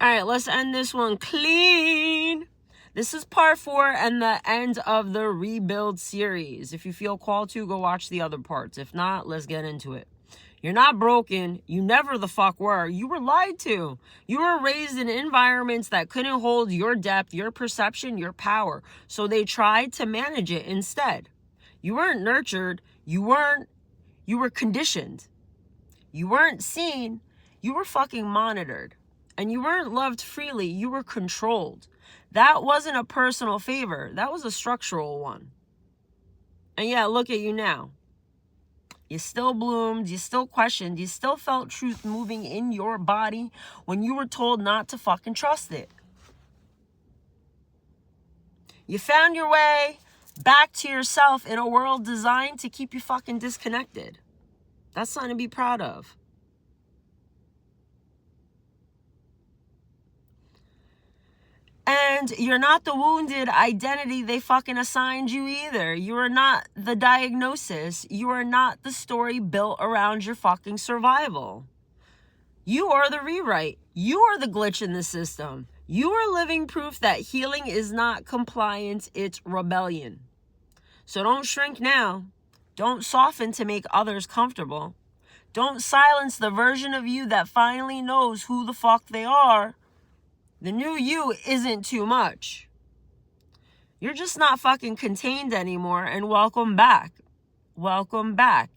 All right, let's end this one clean. This is part 4 and the end of the rebuild series. If you feel called to, go watch the other parts. If not, let's get into it. You're not broken. You never the fuck were. You were lied to. You were raised in environments that couldn't hold your depth, your perception, your power. So they tried to manage it instead. You weren't nurtured. You were conditioned. You weren't seen. You were fucking monitored. And you weren't loved freely. You were controlled. That wasn't a personal favor. That was a structural one. And yeah, look at you now. You still bloomed, you still questioned, you still felt truth moving in your body when you were told not to fucking trust it. You found your way back to yourself in a world designed to keep you fucking disconnected. That's something to be proud of. And you're not the wounded identity they fucking assigned you either. You are not the diagnosis. You are not the story built around your fucking survival. You are the rewrite. You are the glitch in the system. You are living proof that healing is not compliance, it's rebellion. So don't shrink now. Don't soften to make others comfortable. Don't silence the version of you that finally knows who the fuck they are. The new you isn't too much. You're just not fucking contained anymore, and welcome back. Welcome back.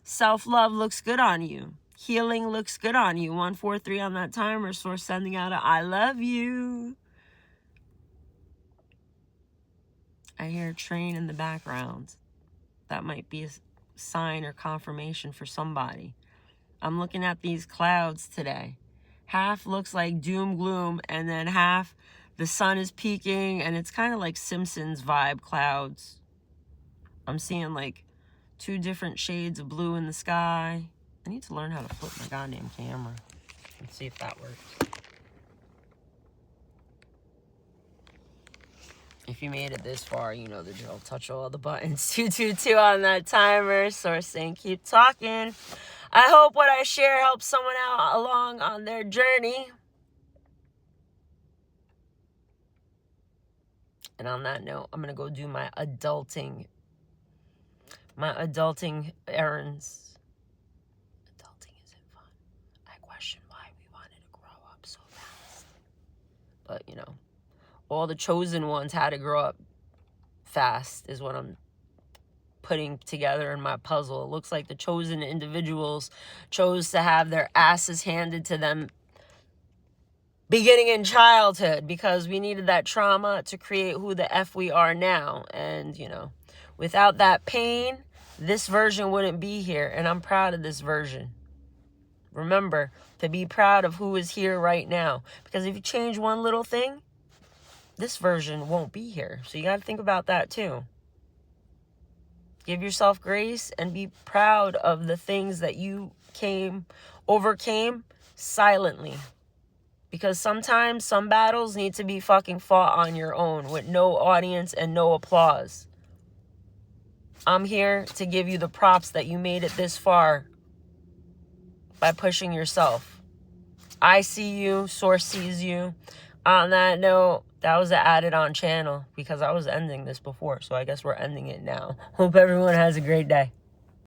Self-love looks good on you. Healing looks good on you. 143 on that timer. Source sending out a I love you. I hear a train in the background. That might be a sign or confirmation for somebody. I'm looking at these clouds today. Half looks like doom gloom, and then half the sun is peaking, and it's kind of like Simpsons vibe clouds. I'm seeing like 2 different shades of blue in the sky. I need to learn how to flip my goddamn camera. Let's see if that works. If you made it this far, you know the drill. Touch all the buttons. 222 on that timer. Source saying keep talking. I hope what I share helps someone out along on their journey. And on that note, I'm going to go do my adulting errands. Adulting isn't fun. I question why we wanted to grow up so fast. But, you know, all the chosen ones had to grow up fast is what I'm putting together in my puzzle. It looks like the chosen individuals chose to have their asses handed to them beginning in childhood because we needed that trauma to create who the F we are now. And, you know, without that pain, this version wouldn't be here. And I'm proud of this version. Remember to be proud of who is here right now. Because if you change one little thing, this version won't be here. So you got to think about that too. Give yourself grace and be proud of the things that you overcame silently. Because sometimes some battles need to be fucking fought on your own with no audience and no applause. I'm here to give you the props that you made it this far by pushing yourself. I see you, Source sees you. On that note, that was an added on channel because I was ending this before, so I guess we're ending it now. Hope everyone has a great day.